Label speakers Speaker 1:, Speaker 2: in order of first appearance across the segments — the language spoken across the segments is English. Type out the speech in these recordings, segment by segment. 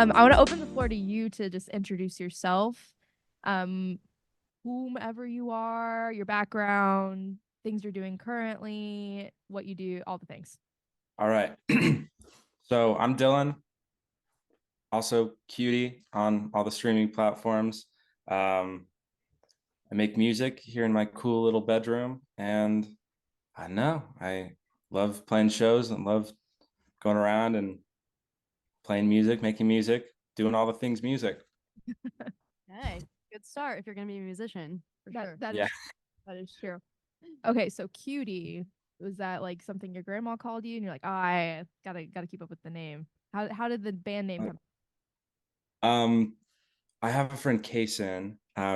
Speaker 1: I want to open the floor to you to just introduce yourself, um, whomever you are, your background, things you're doing currently, what you do, all the things.
Speaker 2: All right. So I'm Dylan, also Cutie on all the streaming platforms. Um, I make music here in my cool little bedroom, and I know I love playing shows and love going around and playing music, making music, doing all the things music.
Speaker 3: Hey, good start if you're gonna be a musician, for
Speaker 1: That
Speaker 3: sure.
Speaker 1: that
Speaker 2: Yeah.
Speaker 1: is that is true. Okay, so cutie, was that like something your grandma called you and you're like, oh, I gotta keep up with the name. How did the band name come?
Speaker 2: Um, I have a friend Kason.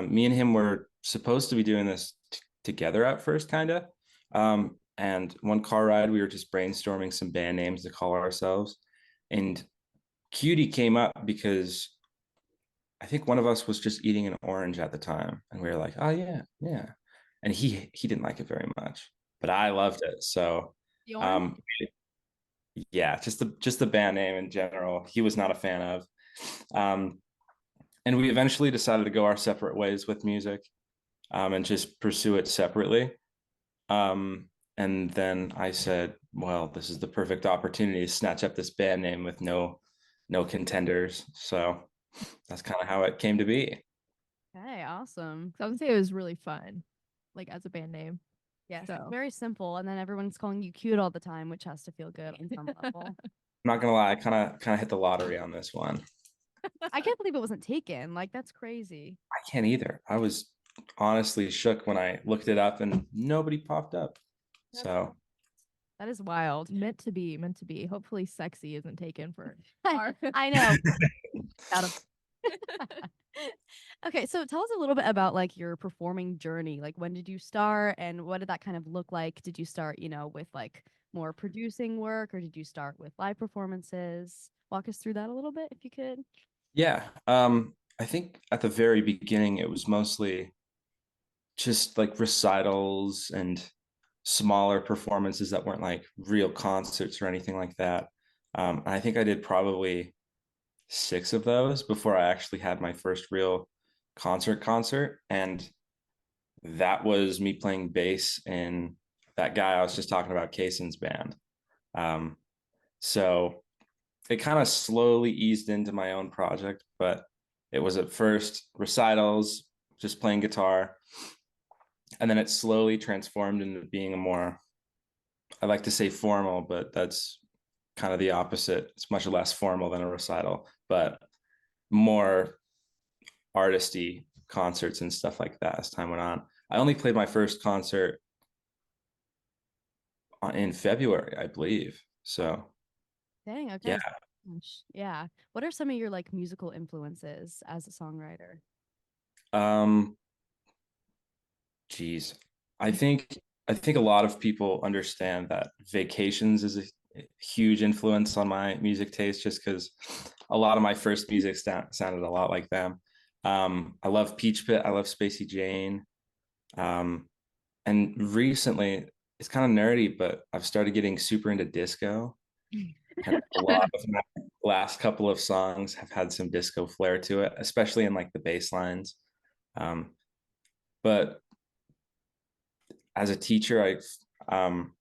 Speaker 2: Me and him were supposed to be doing this together at first, kind of. And one car ride, we were just brainstorming some band names to call ourselves. And Cutie came up because I think one of us was just eating an orange at the time, and we were like, "Oh yeah, yeah," and he didn't like it very much, but I loved it. So,
Speaker 3: The orange?
Speaker 2: um, yeah, just the band name in general, he was not a fan of. Um, and we eventually decided to go our separate ways with music, and just pursue it separately. Um, and then I said, "Well, this is the perfect opportunity to snatch up this band name with no contenders." So that's kind of how it came to be.
Speaker 3: Okay, awesome.
Speaker 1: So I would say it was really fun, like as a band name.
Speaker 3: Yes,
Speaker 1: So
Speaker 3: very simple. And then everyone's calling you cute all the time, which has to feel good on some level.
Speaker 2: I'm not gonna lie, I kind of hit the lottery on this one.
Speaker 3: I can't believe it wasn't taken. Like, that's crazy.
Speaker 2: I can't either. I was honestly shook when I looked it up and nobody popped up.
Speaker 3: That's,
Speaker 2: So
Speaker 3: that is wild.
Speaker 1: meant to be, meant to be. Hopefully sexy isn't taken for
Speaker 3: I,
Speaker 1: our
Speaker 3: I know. Got him. Okay, so tell us a little bit about like your performing journey. Like, when did you start and what did that kind of look like? Did you start, with like more producing work, or did you start with live performances? Walk us through that a little bit if you could.
Speaker 2: yeah, I think at the very beginning it was mostly just like recitals and smaller performances that weren't like real concerts or anything like that. And I think I did probably six of those before I actually had my first real concert. And that was me playing bass in that guy I was just talking about, Kason's band. Um, so it kind of slowly eased into my own project, but it was at first recitals, just playing guitar, and then it slowly transformed into being a more, I like to say formal, but that's kind of the opposite. It's much less formal than a recital, but more artisty concerts and stuff like that as time went on. I only played my first concert in February, I believe. So
Speaker 3: Dang,
Speaker 2: yeah.
Speaker 3: okay. Gosh, yeah. What are some of your like musical influences as a songwriter?
Speaker 2: Um, geez, I think I think a lot of people understand that Vacations is a huge influence on my music taste, just because a lot of my first music sounded a lot like them. I love Peach Pit. I love Spacey Jane. Um, and recently, it's kind of nerdy, but I've started getting super into disco. And a lot of my last couple of songs have had some disco flair to it, especially in like the bass lines. Um, but as a teacher, I'm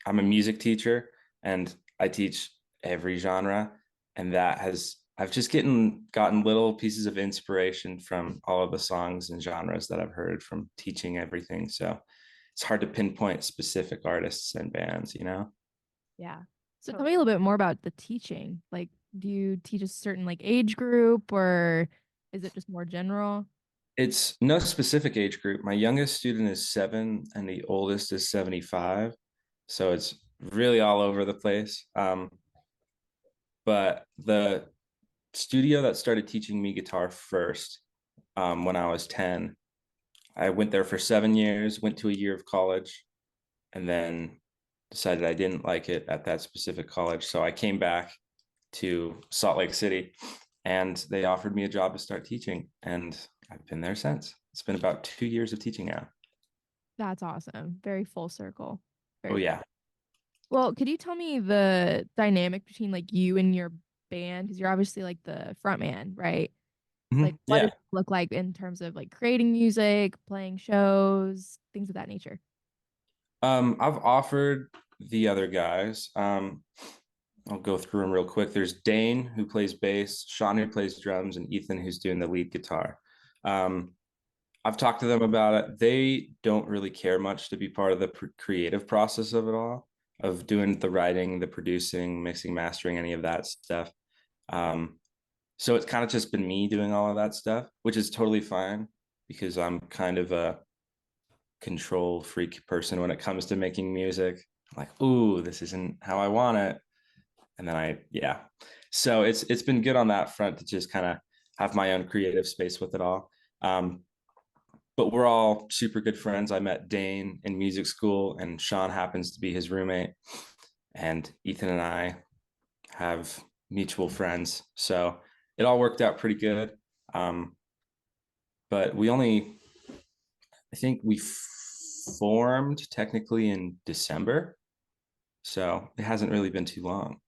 Speaker 2: a music teacher and I teach every genre, and that has I've just gotten little pieces of inspiration from all of the songs and genres that I've heard from teaching everything. So it's hard to pinpoint specific artists and bands, you know?
Speaker 3: Yeah.
Speaker 1: so tell me a little bit more about the teaching. Like, do you teach a certain like age group or is it just more general?
Speaker 2: It's no specific age group. My youngest student is 7 and the oldest is 75. So it's really all over the place. But the studio that started teaching me guitar first, when I was 10, I went there for 7 years, went to a year of college, and then decided I didn't like it at that specific college. So I came back to Salt Lake City and they offered me a job to start teaching. And I've been there since. It's been about 2 years of teaching now.
Speaker 1: That's awesome. Very full circle.
Speaker 2: Oh,
Speaker 1: Very
Speaker 2: yeah.
Speaker 1: well, could you tell me the dynamic between like you and your band? Because you're obviously like the front man, right? Like what does
Speaker 2: Yeah.
Speaker 1: it look like in terms of like creating music, playing shows, things of that nature?
Speaker 2: I've offered the other guys. I'll go through them real quick. There's Dane, who plays bass, Sean, who plays drums, and Ethan, who's doing the lead guitar. Um, I've talked to them about it. They don't really care much to be part of the creative process of it all, of doing the writing, the producing, mixing, mastering, any of that stuff. Um, so it's kind of just been me doing all of that stuff, which is totally fine because I'm kind of a control freak person when it comes to making music. I'm like, ooh, this isn't how I want it. And then yeah. So it's been good on that front to just kind of have my own creative space with it all. But we're all super good friends. I met Dane in music school, and Sean happens to be his roommate. And Ethan and I have mutual friends. So it all worked out pretty good. But I think we formed technically in December. So it hasn't really been too long.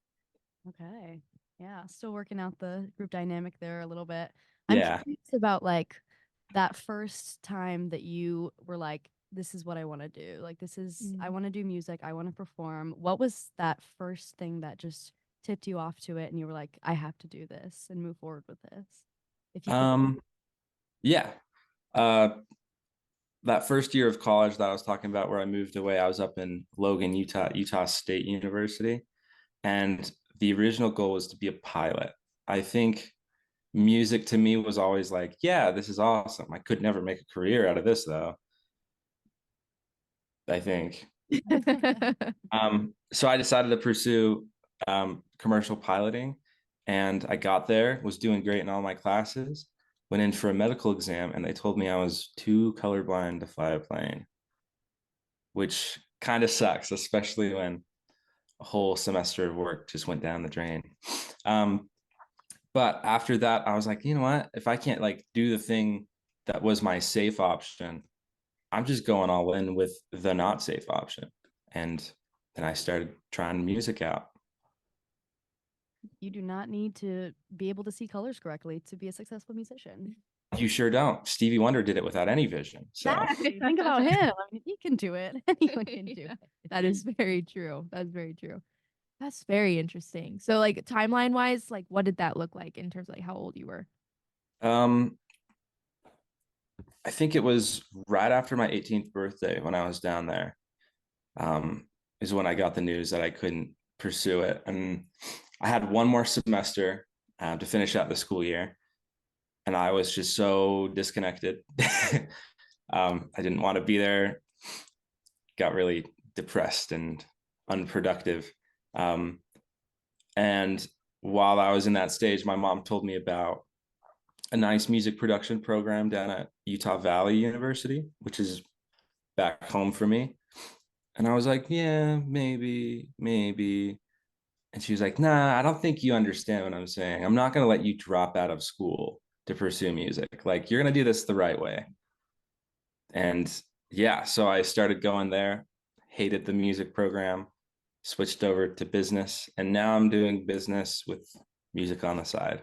Speaker 3: Okay. Yeah, still working out the group dynamic there a little bit. I'm
Speaker 2: Yeah.
Speaker 3: curious about like that first time that you were like, this is what I want to do. Like I want to do music, I want to perform. What was that first thing that just tipped you off to it and you were like, I have to do this and move forward with this? If you could.
Speaker 2: Yeah. Uh, that first year of college that I was talking about where I moved away, I was up in Logan, Utah State University. And the original goal was to be a pilot. I think music to me was always like, yeah, this is awesome. I could never make a career out of this though, I think. So I decided to pursue commercial piloting, and I got there, was doing great in all my classes, went in for a medical exam, and they told me I was too colorblind to fly a plane, which kind of sucks, especially when a whole semester of work just went down the drain. Um, but after that, I was like, you know what? If I can't like do the thing that was my safe option, I'm just going all in with the not safe option. And then I started trying music out.
Speaker 3: You do not need to be able to see colors correctly to be a successful musician.
Speaker 2: You sure don't. Stevie Wonder did it without any vision. So
Speaker 3: Exactly. Think about him. I mean, he can do it. Anyone can do it.
Speaker 1: That is very true. That's very true. That's very interesting. So like timeline wise, like what did that look like in terms of like how old you were?
Speaker 2: um I think it was right after my 18th birthday when I was down there. Is when I got the news that I couldn't pursue it. And I had one more semester to finish out the school year. And I was just so disconnected. I didn't want to be there, got really depressed and unproductive. Um, and while I was in that stage, my mom told me about a nice music production program down at Utah Valley University, which is back home for me. And I was like, yeah, maybe. And she was like, nah, I don't think you understand what I'm saying. I'm not going to let you drop out of school to pursue music. Like, you're going to do this the right way. And yeah, so I started going there, hated the music program, switched over to business, and now I'm doing business with music on the side.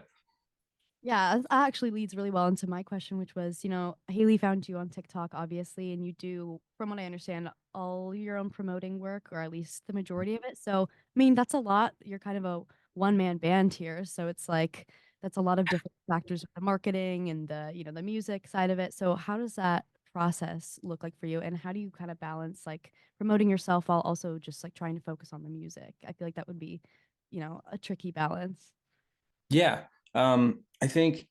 Speaker 3: Yeah, that actually leads really well into my question, which was, Hailey found you on TikTok, obviously, and you do, from what I understand, all your own promoting work, or at least the majority of it. So, I mean, that's a lot. You're kind of a one-man band here, so it's like that's a lot of different factors of the marketing and the music side of it. So, how does that process look like for you, and how do you kind of balance like promoting yourself while also just like trying to focus on the music? I feel like that would be, a tricky balance.
Speaker 2: Yeah. I think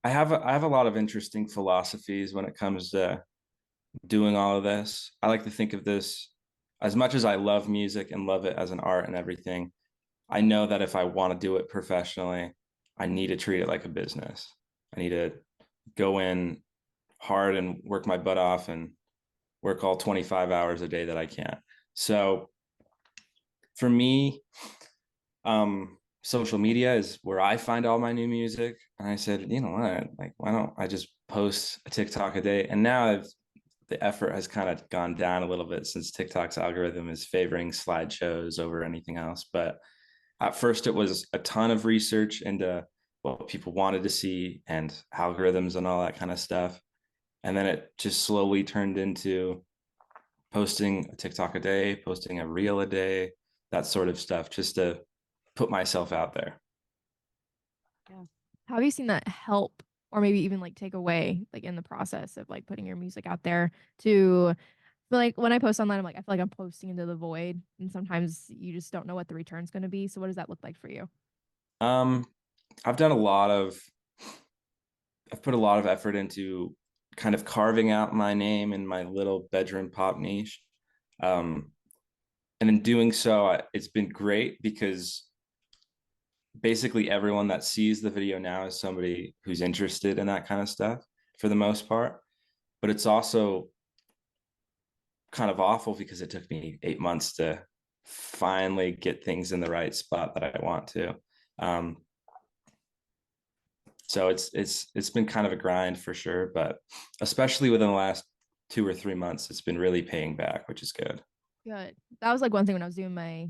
Speaker 2: I have a lot of interesting philosophies when it comes to doing all of this. I like to think of this as much as I love music and love it as an art and everything. I know that if I want to do it professionally, I need to treat it like a business. I need to go in hard and work my butt off and work all 25 hours a day that I can. So for me, social media is where I find all my new music. And I said, you know what? Like, why don't I just post a TikTok a day? And now the effort has kind of gone down a little bit since TikTok's algorithm is favoring slideshows over anything else. But at first, it was a ton of research into what people wanted to see and algorithms and all that kind of stuff. And then it just slowly turned into posting a TikTok a day, posting a reel a day, that sort of stuff, just to put myself out there.
Speaker 1: Yeah. How have you seen that help or maybe even like take away like in the process of like putting your music out there to but like when I post online, I'm like, I feel like I'm posting into the void. And sometimes you just don't know what the return's gonna be. So what does that look like for you?
Speaker 2: Um, I've done a lot of I've put a lot of effort into kind of carving out my name in my little bedroom pop niche. Um, and in doing so, it's been great because basically everyone that sees the video now is somebody who's interested in that kind of stuff for the most part. But it's also kind of awful because it took me 8 months to finally get things in the right spot that I want to. Um, so it's been kind of a grind for sure, but especially within the last 2 or 3 months, it's been really paying back, which is good.
Speaker 1: Good. That was like one thing when I was doing my,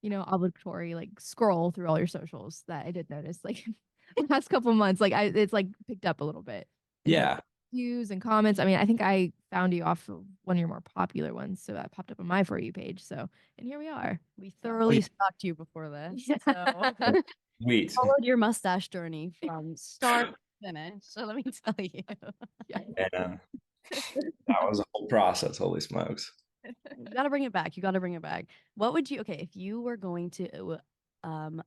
Speaker 1: obligatory like scroll through all your socials that I did notice like the past couple months, like it's like picked up a little bit in terms
Speaker 2: Yeah.
Speaker 1: of views and comments. I mean, I think I found you off of one of your more popular ones, so that popped up on my For You page. So, and here we are.
Speaker 3: We
Speaker 1: So,
Speaker 3: thoroughly stalked you before this.
Speaker 1: yeah.
Speaker 3: So
Speaker 2: Sweet.
Speaker 3: followed your mustache journey from start to finish. So let me tell you.
Speaker 1: Yeah.
Speaker 2: And that was a whole process. Holy smokes.
Speaker 3: You gotta bring it back. You gotta bring it back. What would you okay, if you were going to um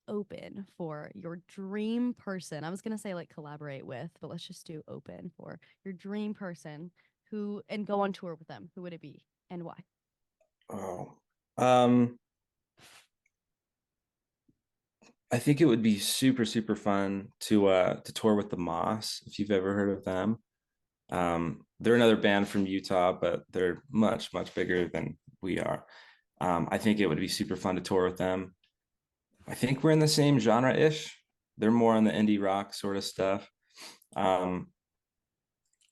Speaker 3: open for your dream person? I was gonna say like collaborate with, but let's just do open for your dream person who and go on tour with them. Who would it be and why?
Speaker 2: Oh, I think it would be super, super fun to tour with the Moss, if you've ever heard of them. They're another band from Utah, but they're much, much bigger than we are. I think it would be super fun to tour with them. I think we're in the same genre-ish. They're more on the indie rock sort of stuff. Um,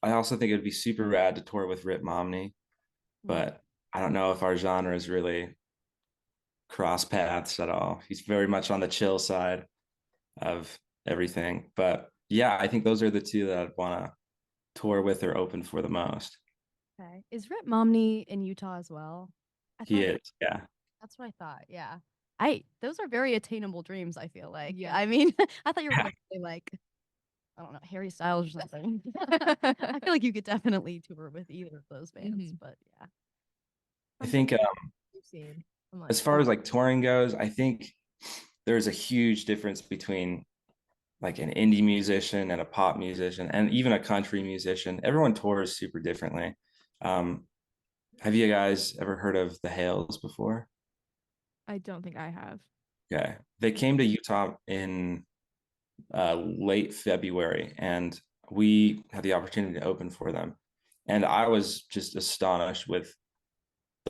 Speaker 2: I also think it'd be super rad to tour with Rip Momney, but I don't know if our genre is really cross paths at all. He's very much on the chill side of everything. But yeah, I think those are the two that I'd want to tour with or open for the most.
Speaker 3: Okay. Is Rip Momney in Utah as well? I
Speaker 2: He
Speaker 3: thought
Speaker 2: is, yeah.
Speaker 3: that's what I thought. Yeah. Those are very attainable dreams, I feel like.
Speaker 1: Yeah.
Speaker 3: I mean, I thought you were gonna say like, I don't know, Harry Styles or something. I feel like you could definitely tour with either of those bands, but yeah.
Speaker 2: I think
Speaker 1: You've seen. I'm
Speaker 2: as
Speaker 1: like,
Speaker 2: far as like touring goes, I think there's a huge difference between like an indie musician and a pop musician and even a country musician. Everyone tours super differently. Um, have you guys ever heard of the Hales before?
Speaker 1: I don't think I have.
Speaker 2: Okay. They came to Utah in late February, and we had the opportunity to open for them. And I was just astonished with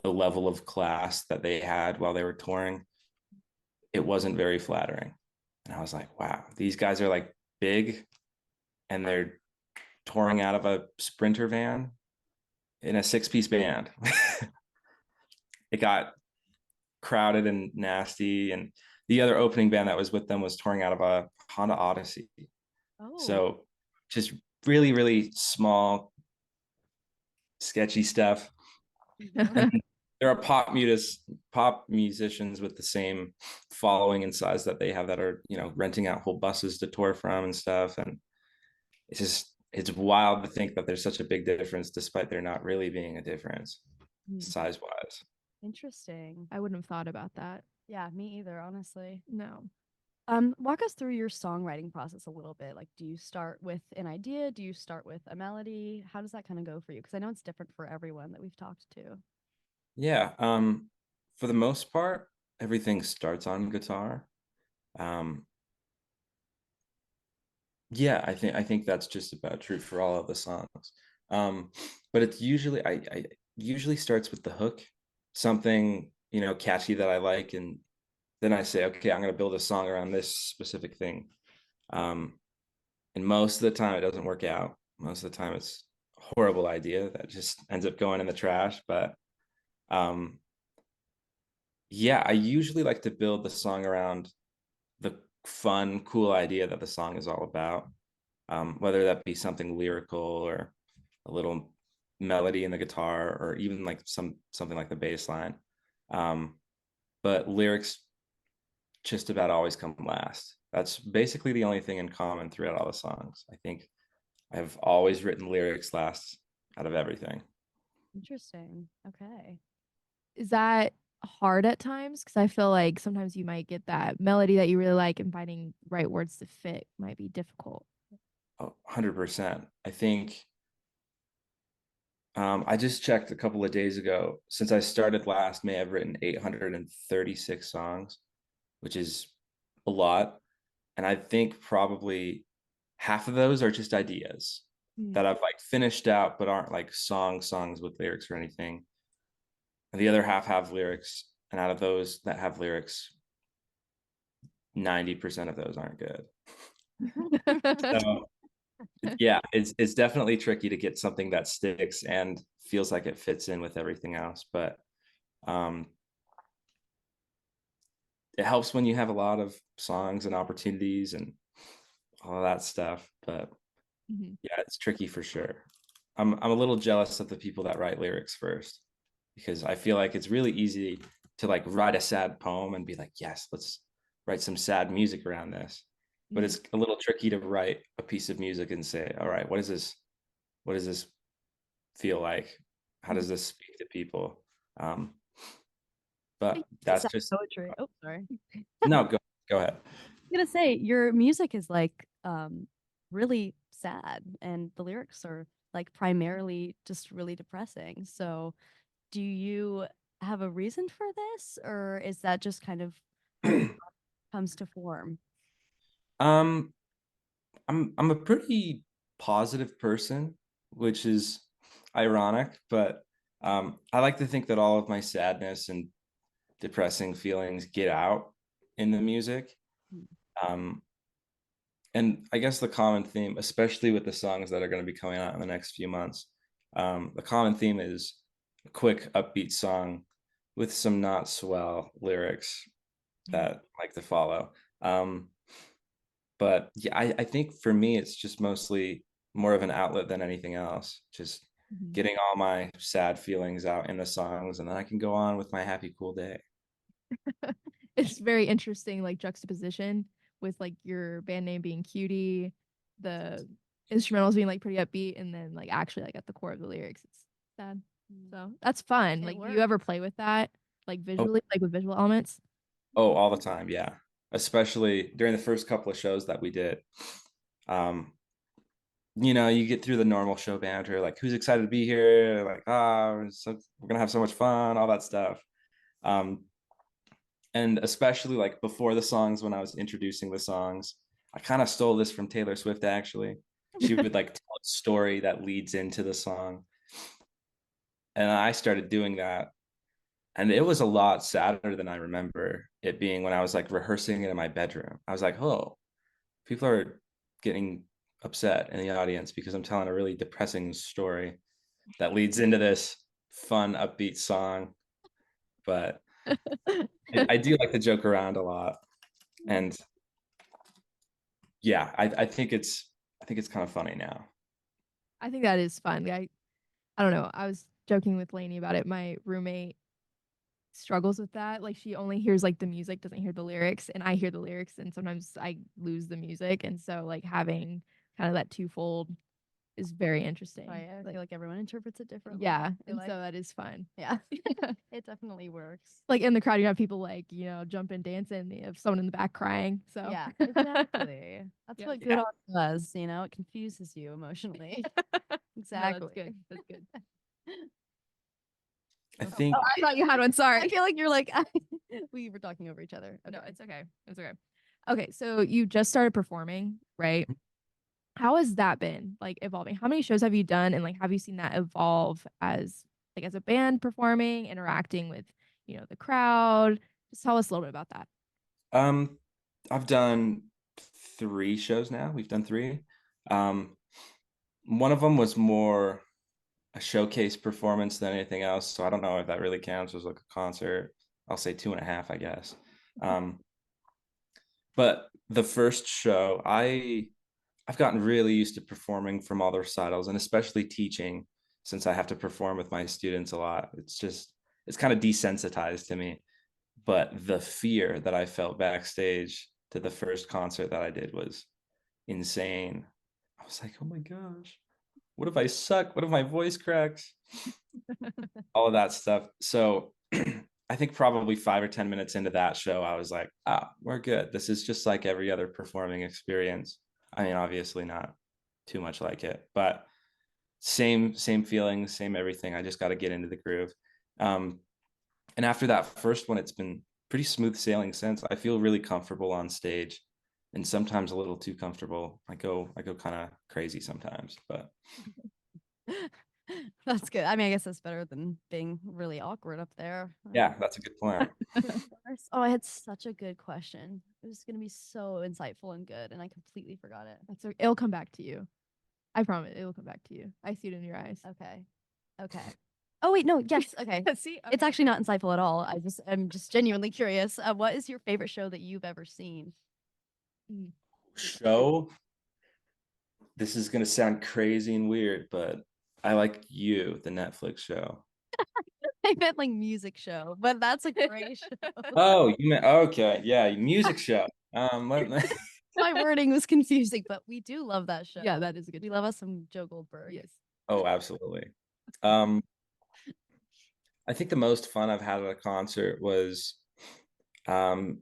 Speaker 2: the level of class that they had while they were touring. It wasn't very flattering. And I was like, wow, these guys are like big and they're touring out of a Sprinter van in a 6-piece band. It got crowded and nasty. And the other opening band that was with them was touring out of a Honda Odyssey.
Speaker 3: Oh.
Speaker 2: So just really, really small, sketchy stuff. And there are pop musicians with the same following and size that they have that are, renting out whole buses to tour from and stuff. And it's wild to think that there's such a big difference despite there not really being a difference size wise.
Speaker 3: Interesting.
Speaker 1: I wouldn't have thought about that.
Speaker 3: Yeah, me either, honestly.
Speaker 1: No.
Speaker 3: Walk us through your songwriting process a little bit. Like, do you start with an idea? Do you start with a melody? How does that kind of go for you? Because I know it's different for everyone that we've talked to.
Speaker 2: Yeah. For the most part, everything starts on guitar. Um, yeah, I think that's just about true for all of the songs. But it's usually I usually starts with the hook, something, catchy that I like, and then I say, okay, I'm gonna build a song around this specific thing. And most of the time it doesn't work out. Most of the time it's horrible idea that just ends up going in the trash. But yeah, I usually like to build the song around the fun, cool idea that the song is all about, whether that be something lyrical or a little melody in the guitar, or even like something like the bass line. But lyrics just about always come last. That's basically the only thing in common throughout all the songs. I think I've always written lyrics last out of everything.
Speaker 3: Interesting. Okay.
Speaker 1: Is that hard at times? Because I feel like sometimes you might get that melody that you really like, and finding right words to fit might be difficult.
Speaker 2: 100%. I think I just checked a couple of days ago. Since I started last May, I've written 836 songs, which is a lot. And I think probably half of those are just ideas that I've like finished out, but aren't like songs with lyrics or anything. And the other half have lyrics. And out of those that have lyrics, 90% of those aren't good. So yeah, it's definitely tricky to get something that sticks and feels like it fits in with everything else. But it helps when you have a lot of songs and opportunities and all of that stuff. But yeah, it's tricky for sure. I'm a little jealous of the people that write lyrics first, because I feel like it's really easy to like write a sad poem and be like, yes, let's write some sad music around this. But it's a little tricky to write a piece of music and say, all right, what is this? What does this feel like? How does this speak to people? But that's
Speaker 3: Sad
Speaker 2: just
Speaker 3: poetry. Oh, sorry.
Speaker 2: no, go ahead.
Speaker 3: I'm gonna say your music is like really sad, and the lyrics are like primarily just really depressing. So do you have a reason for this, or is that just kind of how it comes to form?
Speaker 2: Um, I'm a pretty positive person, which is ironic, but I like to think that all of my sadness and depressing feelings get out in the music. Um, and I guess the common theme, especially with the songs that are going to be coming out in the next few months, the common theme is a quick, upbeat song with some not swell lyrics that like to follow. But yeah, I think for me, it's just mostly more of an outlet than anything else. Just getting all my sad feelings out in the songs, and then I can go on with my happy, cool day.
Speaker 1: It's very interesting, like juxtaposition with like your band name being Cutie, the instrumentals being like pretty upbeat, and then like actually like at the core of the lyrics, it's sad. So that's fun.
Speaker 3: It
Speaker 1: Like, do
Speaker 3: works.
Speaker 1: you ever play with that, like
Speaker 2: Oh,
Speaker 1: visually, like with visual elements?
Speaker 2: oh, all the time, yeah. Especially during the first couple of shows that we did. Um, you get through the normal show banter, like who's excited to be here, like we're gonna have so much fun, all that stuff. Um, and especially like before the songs, when I was introducing the songs, I kind of stole this from Taylor Swift actually. She would like tell a story that leads into the song, and I started doing that, and it was a lot sadder than I remember it being when I was like rehearsing it in my bedroom. I was like, oh, people are getting upset in the audience because I'm telling a really depressing story that leads into this fun, upbeat song. But I do like to joke around a lot, and yeah, I think it's kind of funny now.
Speaker 1: I think that is fun. I don't know. I was joking with Lainey about it. My roommate struggles with that. Like, she only hears like the music, doesn't hear the lyrics, and I hear the lyrics, and sometimes I lose the music. And so like having kind of that twofold is very interesting.
Speaker 3: Oh, yeah, I feel like everyone interprets it differently.
Speaker 1: Yeah,
Speaker 3: I feel
Speaker 1: and so that is fun.
Speaker 3: yeah, it definitely works.
Speaker 1: Like in the crowd, you have people like jumping, dancing. You have someone in the back crying. So
Speaker 3: Yeah, exactly. That's
Speaker 1: Yeah.
Speaker 3: what good art does. It confuses you emotionally.
Speaker 1: No,
Speaker 3: Exactly.
Speaker 1: that's good. That's good.
Speaker 2: I think
Speaker 1: Oh, I thought you had one.
Speaker 3: I
Speaker 1: Sorry.
Speaker 3: feel like you're like we were talking over each other.
Speaker 1: No, it's okay. It's okay. Okay, so you just started performing, right? How has that been like evolving? How many shows have you done, and like have you seen that evolve as a band performing, interacting with, the crowd? Just tell us a little bit about that.
Speaker 2: um I've done 3 shows now. We've done 3. Um one of them was more showcase performance than anything else. So I don't know if that really counts as like a concert. I'll say 2.5, I guess. But the first show, I've gotten really used to performing from all the recitals, and especially teaching, since I have to perform with my students a lot. It's kind of desensitized to me. But the fear that I felt backstage to the first concert that I did was insane. I was like, oh my gosh, what if I suck? What if my voice cracks? All of that stuff. So I think probably 5 or 10 minutes into that show, I was like, we're good. This is just like every other performing experience. I mean, obviously not too much like it, but same feelings, same everything. I just got to get into the groove. And after that first one, it's been pretty smooth sailing since. I feel really comfortable on stage, and sometimes a little too comfortable. I go kind of crazy sometimes, but
Speaker 3: That's good. I mean, I guess that's better than being really awkward up there.
Speaker 2: yeah, that's a good point.
Speaker 3: Oh, I had such a good question. It was gonna be so insightful and good, and I completely forgot it.
Speaker 1: That's okay. It'll come back to you. I promise it will come back to you. I see it in your eyes.
Speaker 3: Okay. Okay. Oh wait, no. Yes. Okay.
Speaker 1: See,
Speaker 3: It's actually not insightful at all. I'm just genuinely curious. What is your favorite show that you've ever seen?
Speaker 2: Show. This is gonna sound crazy and weird, but I like You, the Netflix show.
Speaker 3: I meant like music show, but that's a great show.
Speaker 2: Oh, you meant okay, yeah, music show.
Speaker 3: My wording was confusing, but we do love that show.
Speaker 1: yeah, that is a good.
Speaker 3: We love us some Joe Goldberg.
Speaker 1: Yes.
Speaker 2: Oh, absolutely. I think the most fun I've had at a concert was, they're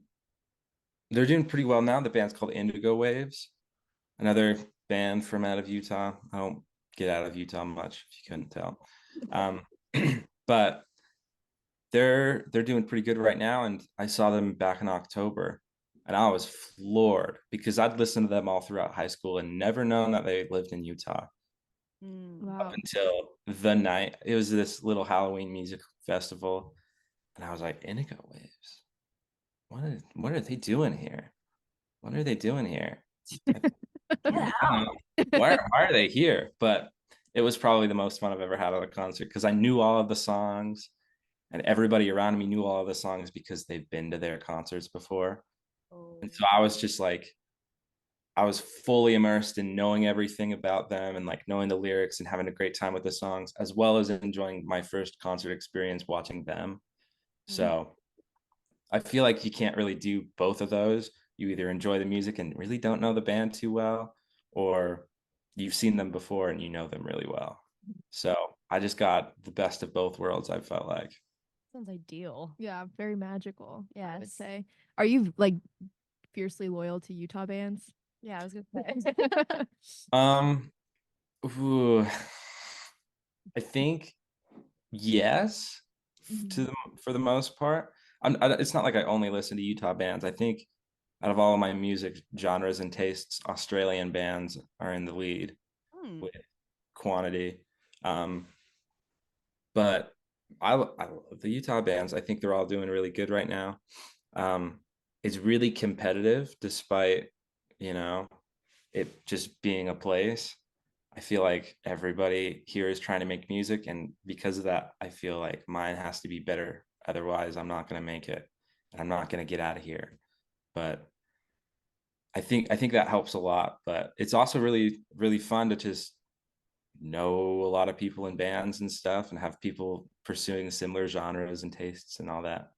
Speaker 2: doing pretty well now. The band's called Indigo Waves, another band from out of Utah. I don't get out of Utah much, if you couldn't tell. But they're doing pretty good right now, and I saw them back in October, and I was floored because I'd listened to them all throughout high school and never known that they lived in Utah
Speaker 1: Wow.
Speaker 2: up until the night. It was this little Halloween music festival, and I was like, Indigo Waves. What are they doing here? What are they doing here? I don't know. Why are they here? But it was probably the most fun I've ever had at a concert because I knew all of the songs, and everybody around me knew all of the songs because they've been to their concerts before. And so I was just like, I was fully immersed in knowing everything about them and like knowing the lyrics and having a great time with the songs, as well as enjoying my first concert experience watching them. So I feel like you can't really do both of those. You either enjoy the music and really don't know the band too well, or you've seen them before and you know them really well. So I just got the best of both worlds, I felt like.
Speaker 3: Sounds ideal.
Speaker 1: Yeah, very magical. I would
Speaker 3: Yes.
Speaker 1: say. Are you like fiercely loyal to Utah bands?
Speaker 3: Yeah, I was gonna say.
Speaker 2: Ooh, I think yes, for the most part. It's not like I only listen to Utah bands. I think out of all of my music genres and tastes, Australian bands are in the lead with quantity. But I love the Utah bands. I think they're all doing really good right now. It's really competitive despite, you know, it just being a place. I feel like everybody here is trying to make music, and because of that, I feel like mine has to be better. Otherwise, I'm not going to make it, and I'm not going to get out of here. But I think that helps a lot. But it's also really fun to just know a lot of people in bands and stuff, and have people pursuing similar genres and tastes and all that.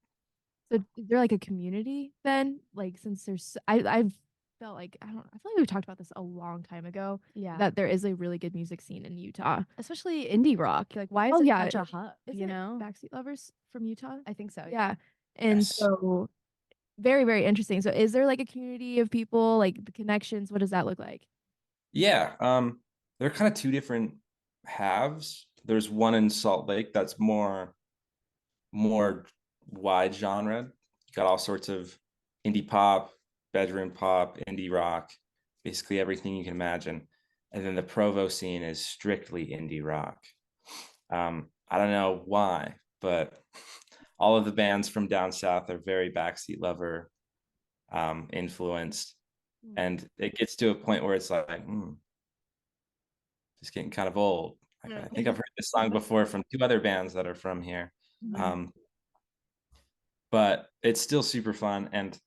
Speaker 1: So is there like a community then? Like since I've felt like I feel like we talked about this a long time ago.
Speaker 3: Yeah.
Speaker 1: That there is a really good music scene in Utah.
Speaker 3: Especially indie rock. Like, why is
Speaker 1: Oh,
Speaker 3: it
Speaker 1: yeah.
Speaker 3: such a hub?
Speaker 1: Is
Speaker 3: You
Speaker 1: it
Speaker 3: know?
Speaker 1: Backseat Lovers from Utah?
Speaker 3: I think so.
Speaker 1: Yeah. And
Speaker 2: Yes.
Speaker 1: so very, very interesting. So is there like a community of people, like the connections? What does that look like?
Speaker 2: Yeah. They're kind of two different halves. There's one in Salt Lake that's more wide genre. You got all sorts of indie pop, bedroom pop, indie rock, basically everything you can imagine. And then the Provo scene is strictly indie rock. I don't know why, but all of the bands from down south are very Backseat Lover influenced. And it gets to a point where it's like, just getting kind of old. I think I've heard this song before from two other bands that are from here. But it's still super fun, and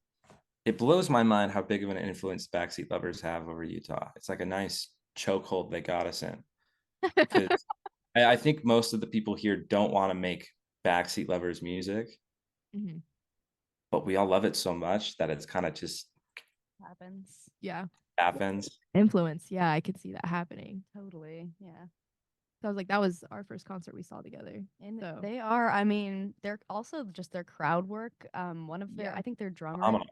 Speaker 2: it blows my mind how big of an influence Backseat Lovers have over Utah. It's like a nice chokehold they got us in, because I think most of the people here don't want to make Backseat Lovers music,
Speaker 1: Mhm.
Speaker 2: but we all love it so much that it's kind of just
Speaker 3: Happens.
Speaker 1: Yeah.
Speaker 2: happens.
Speaker 1: Influence. Yeah, I could see that happening.
Speaker 3: Totally. Yeah.
Speaker 1: So I was like, that was our first concert we saw together.
Speaker 3: And
Speaker 1: So
Speaker 3: they are, I mean, they're also just their crowd work. One of their,
Speaker 1: Yeah.
Speaker 3: I think their drummer
Speaker 2: Phenomenal.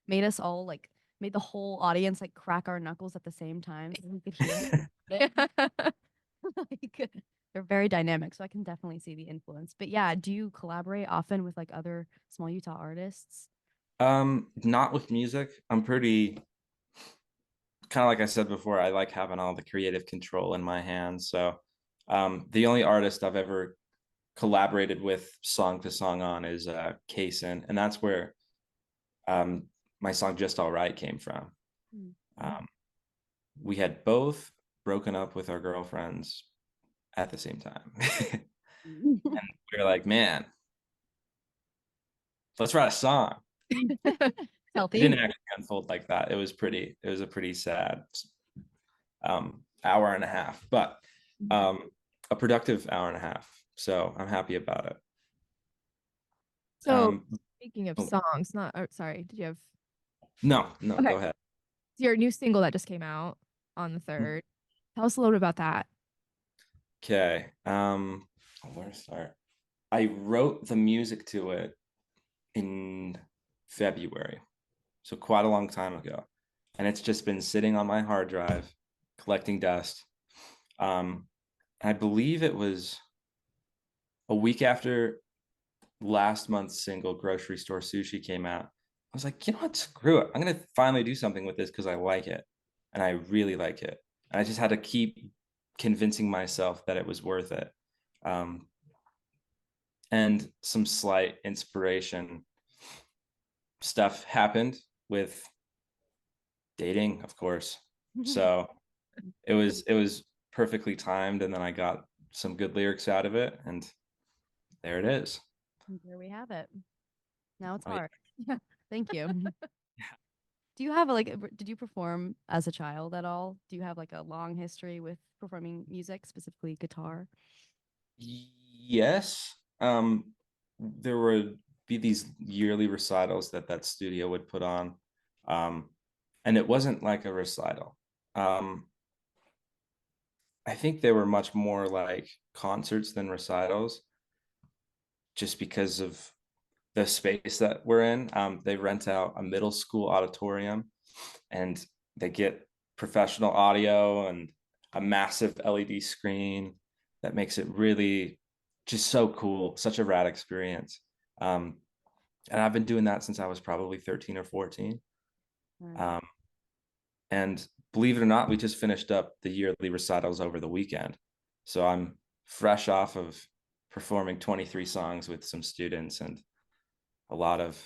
Speaker 3: made us all like, made the whole audience like crack our knuckles at the same time so we could hear it. Like, they're very dynamic, so I can definitely see the influence. But yeah, do you collaborate often with like other small Utah artists?
Speaker 2: Not with music. I'm pretty kind of like I said before, I like having all the creative control in my hands. So the only artist I've ever collaborated with song to song on is Kaysen, and that's where um, my song "Just All Right" came from. Um, we had both broken up with our girlfriends at the same time, and we were like, "Man, let's write a song." It
Speaker 3: Healthy.
Speaker 2: didn't actually unfold like that. It was a pretty sad hour and a half, but a productive hour and a half. So I'm happy about it.
Speaker 1: So speaking of
Speaker 2: Oh,
Speaker 1: songs, not sorry, did you have
Speaker 2: no,
Speaker 1: Okay.
Speaker 2: go ahead.
Speaker 1: It's your new single that just came out on the 3rd. Tell us a little bit about that.
Speaker 2: Okay. Where to start? I wrote the music to it in February, so quite a long time ago, and it's just been sitting on my hard drive, collecting dust. I believe it was a week after last month's single "Grocery Store Sushi" came out. I was like, you know what? Screw it. I'm gonna finally do something with this because I like it, and I really like it. And I just had to keep convincing myself that it was worth it. Um, and some slight inspiration stuff happened with dating, of course. So it was perfectly timed, and then I got some good lyrics out of it, and there it is.
Speaker 3: There we have it. Now it's
Speaker 2: Oh, yeah.
Speaker 3: art. Thank you. Do you have did you perform as a child at all? Do you have like a long history with performing music, specifically guitar?
Speaker 2: Yes. There would be these yearly recitals that studio would put on. Um, and it wasn't like a recital. I think they were much more like concerts than recitals, just because of the space that we're in. They rent out a middle school auditorium, and they get professional audio and a massive LED screen that makes it really just so cool, such a rad experience. And I've been doing that since I was probably 13 or 14. Um, and believe it or not, we just finished up the yearly recitals over the weekend. So I'm fresh off of performing 23 songs with some students and a lot of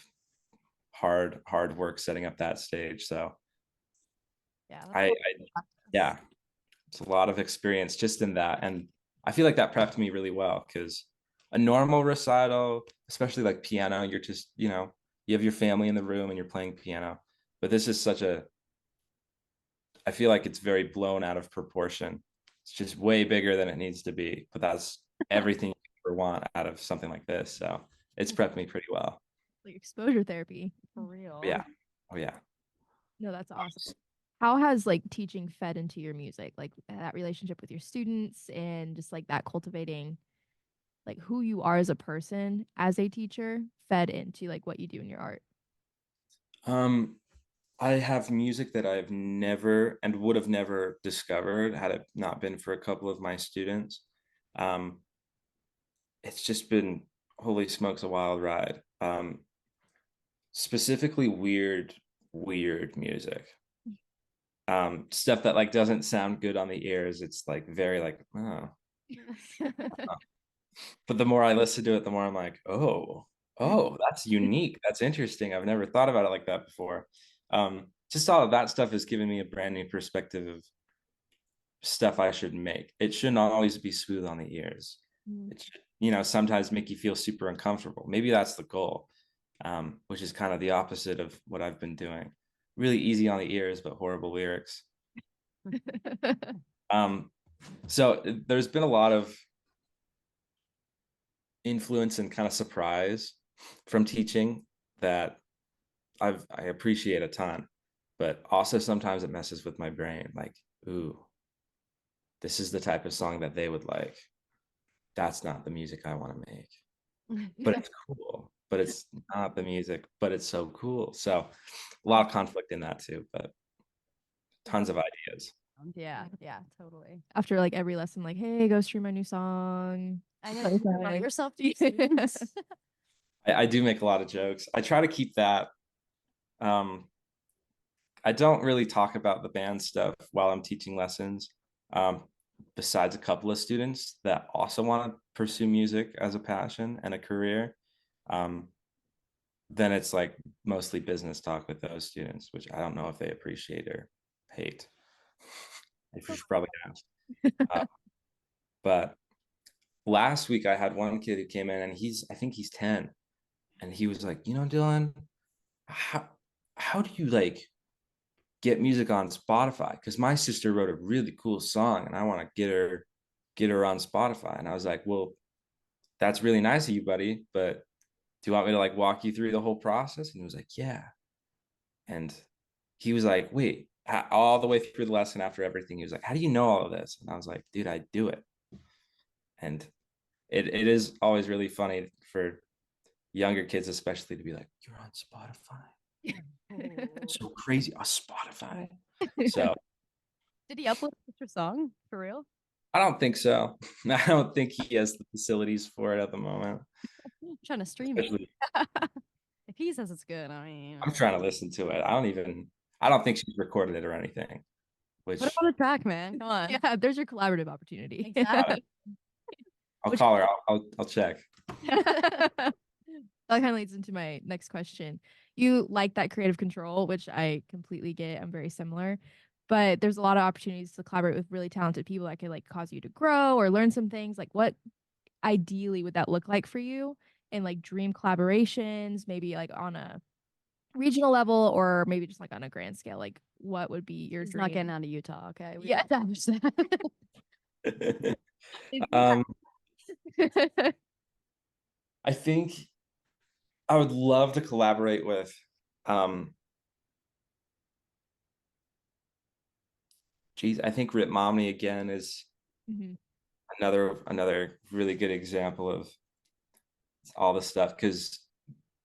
Speaker 2: hard work setting up that stage. So
Speaker 3: Yeah, that's
Speaker 2: I,
Speaker 3: a
Speaker 2: I
Speaker 3: lot of practice.
Speaker 2: yeah, it's a lot of experience just in that. And I feel like that prepped me really well, because a normal recital, especially like piano, you're just, you have your family in the room and you're playing piano. But this is I feel like it's very blown out of proportion. It's just way bigger than it needs to be. But that's everything you ever want out of something like this. So it's prepped me pretty well.
Speaker 1: Like exposure therapy.
Speaker 3: For real.
Speaker 2: Yeah. Oh, yeah.
Speaker 1: No, that's awesome. How has like teaching fed into your music? Like that relationship with your students and just like that cultivating like who you are as a person as a teacher fed into like what you do in your art.
Speaker 2: Um, I have music that I've never and would have never discovered had it not been for a couple of my students. Um, it's just been, holy smokes, a wild ride. Specifically weird music. Stuff that like doesn't sound good on the ears. It's like very like, oh. But the more I listen to it, the more I'm like, oh, that's unique. That's interesting. I've never thought about it like that before. Just all of that stuff has given me a brand new perspective of stuff I should make. It shouldn't always be smooth on the ears. It should, sometimes make you feel super uncomfortable. Maybe that's the goal, which is kind of the opposite of what I've been doing. Really easy on the ears, but horrible lyrics. So there's been a lot of influence and kind of surprise from teaching that I appreciate a ton, but also sometimes it messes with my brain. Like, ooh, this is the type of song that they would like. That's not the music I want to make, but it's cool. But it's not the music, but it's so cool. So a lot of conflict in that too, but tons of ideas.
Speaker 3: Yeah, yeah, totally.
Speaker 1: After like every lesson, like, hey, go stream my new song.
Speaker 3: I know
Speaker 1: So
Speaker 3: you promote
Speaker 1: excited.
Speaker 3: yourself to your students.
Speaker 2: I do make a lot of jokes. I try to keep that. I don't really talk about the band stuff while I'm teaching lessons. Besides a couple of students that also want to pursue music as a passion and a career, then it's like mostly business talk with those students, which I don't know if they appreciate or hate. I should probably ask. But last week I had one kid who came in, and I think he's 10, and he was like, Dylan, how do you like get music on Spotify? Because my sister wrote a really cool song and I want to get her on Spotify. And I was like, well, that's really nice of you, buddy, but do you want me to like walk you through the whole process? And he was like, yeah. And he was like, wait, all the way through the lesson, after everything, he was like, how do you know all of this? And I was like, dude, I do it. And it is always really funny for younger kids especially to be like, you're on Spotify. So crazy on Spotify. So
Speaker 3: Did he upload your song for real?
Speaker 2: I don't think so. I don't think he has the facilities for it at the moment.
Speaker 3: I'm trying to stream it.
Speaker 2: Especially,
Speaker 3: If he says it's good, I mean,
Speaker 2: I'm trying to listen to it. I don't think she's recorded it or anything. Which
Speaker 3: put it on the track, man. Come on.
Speaker 1: Yeah, there's your collaborative opportunity.
Speaker 3: Exactly.
Speaker 2: I'll call her. I'll check.
Speaker 1: That kind of leads into my next question. You like that creative control, which I completely get. I'm very similar. But there's a lot of opportunities to collaborate with really talented people that could like cause you to grow or learn some things. Like what ideally would that look like for you? And like dream collaborations, maybe like on a regional level or maybe just like on a grand scale. Like what would be your
Speaker 3: He's
Speaker 1: dream?
Speaker 3: not getting out of Utah, okay? We
Speaker 1: Yeah.
Speaker 3: established that.
Speaker 2: I think I would love to collaborate with I think Rip Momney again is
Speaker 1: Mhm.
Speaker 2: another really good example of all the stuff, because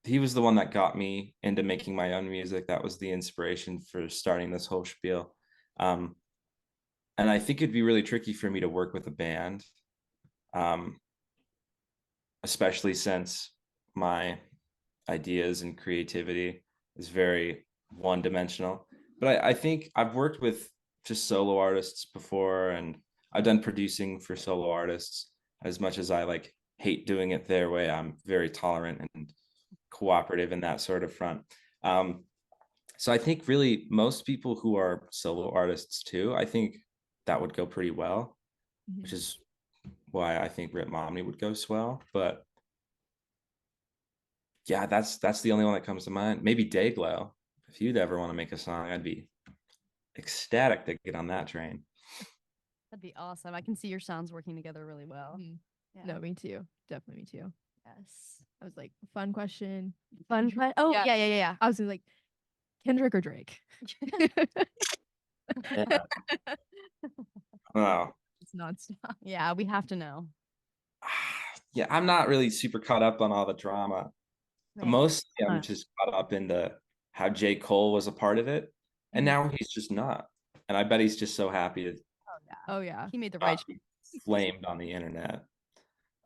Speaker 2: he was the one that got me into making my own music. That was the inspiration for starting this whole spiel. And I think it'd be really tricky for me to work with a band, especially since my ideas and creativity is very one-dimensional. But I think I've worked with just solo artists before, and I've done producing for solo artists. As much as I like hate doing it their way, I'm very tolerant and cooperative in that sort of front. So I think really most people who are solo artists too, I think that would go pretty well, which is why I think Rip Momney would go swell. But yeah, that's the only one that comes to mind. Maybe Dayglow. If you'd ever want to make a song, I'd be ecstatic to get on that train.
Speaker 3: That'd be awesome. I can see your sounds working together really well.
Speaker 1: Yeah. No, me too. Definitely me too.
Speaker 3: Yes.
Speaker 1: I was like, fun question.
Speaker 3: Fun. Oh, yeah.
Speaker 1: I was like, Kendrick or Drake?
Speaker 2: Yeah. Oh.
Speaker 1: It's nonstop.
Speaker 3: Yeah, we have to know.
Speaker 2: Yeah, I'm not really super caught up on all the drama. Mostly I'm just caught up into how J. Cole was a part of it, and now he's just not. And I bet he's just so happy to
Speaker 1: Oh yeah.
Speaker 3: He made the right
Speaker 2: be flamed on the internet.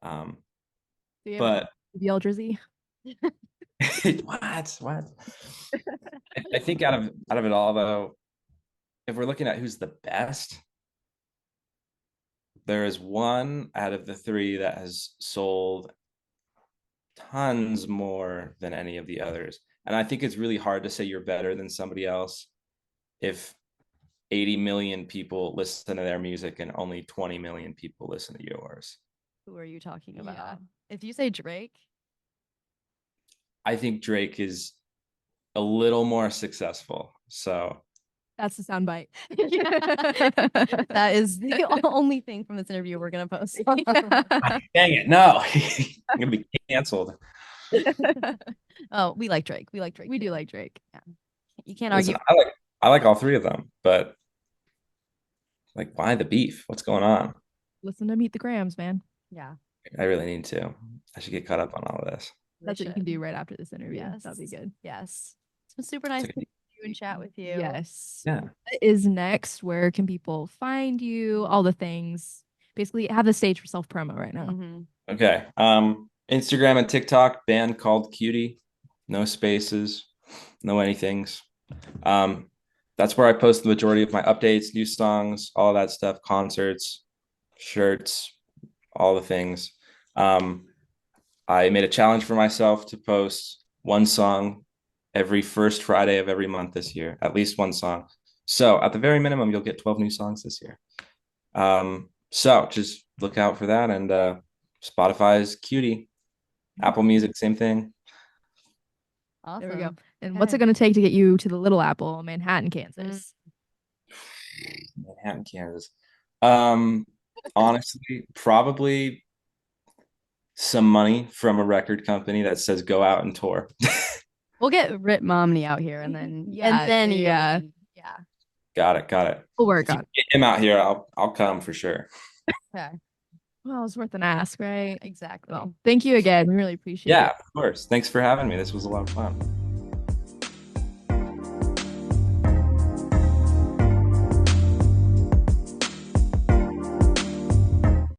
Speaker 1: Do you have
Speaker 2: But
Speaker 1: a BL Drizzy?
Speaker 2: what? I think out of it all though, if we're looking at who's the best, there is one out of the three that has sold tons more than any of the others. And I think it's really hard to say you're better than somebody else if 80 million people listen to their music and only 20 million people listen to yours.
Speaker 3: Who are you talking
Speaker 1: Yeah.
Speaker 3: about? If you say Drake,
Speaker 2: I think Drake is a little more successful. So
Speaker 1: That's the soundbite.
Speaker 3: that is the only thing from this interview we're gonna post.
Speaker 2: dang it, no. I'm gonna be canceled.
Speaker 3: Oh, we like Drake. We like Drake.
Speaker 1: We do like Drake.
Speaker 3: Yeah. You can't
Speaker 2: Listen,
Speaker 3: argue.
Speaker 2: I like all three of them, but like, why the beef? What's going on?
Speaker 1: Listen to Meet the Grams, man.
Speaker 3: Yeah.
Speaker 2: I really need to. I should get caught up on all of this.
Speaker 1: That's what you can do right after this interview.
Speaker 3: Yes.
Speaker 1: That'd be good.
Speaker 3: Yes. It's been super nice
Speaker 2: It's
Speaker 3: to meet you and chat with you.
Speaker 1: Yes.
Speaker 2: Yeah.
Speaker 1: What is next? Where can people find you? All the things. Basically, have the stage for self promo right now.
Speaker 3: Mhm.
Speaker 2: Okay. Instagram and TikTok, band called Cutie. No spaces, no anythings. That's where I post the majority of my updates, new songs, all that stuff, concerts, shirts, all the things. I made a challenge for myself to post one song every first Friday of every month this year, at least one song. So at the very minimum, you'll get 12 new songs this year. So just look out for that. And Spotify's Cutie. Apple Music, same thing.
Speaker 3: Awesome.
Speaker 1: There we go. And what's it
Speaker 3: Okay.
Speaker 1: going to take to get you to the Little Apple, Manhattan, Kansas?
Speaker 2: Manhattan, Kansas. Honestly, probably some money from a record company that says go out and tour.
Speaker 3: We'll get Rip Momney out here and then
Speaker 1: Yeah.
Speaker 3: yeah.
Speaker 2: Got it.
Speaker 1: We'll work
Speaker 2: If you
Speaker 1: on it.
Speaker 2: get him out here, I'll come for sure.
Speaker 3: Okay.
Speaker 1: Well, it's worth an ask, right?
Speaker 3: Exactly.
Speaker 1: Well, thank you again. We really appreciate
Speaker 2: Yeah,
Speaker 1: it.
Speaker 2: of course. Thanks for having me. This was a lot of fun.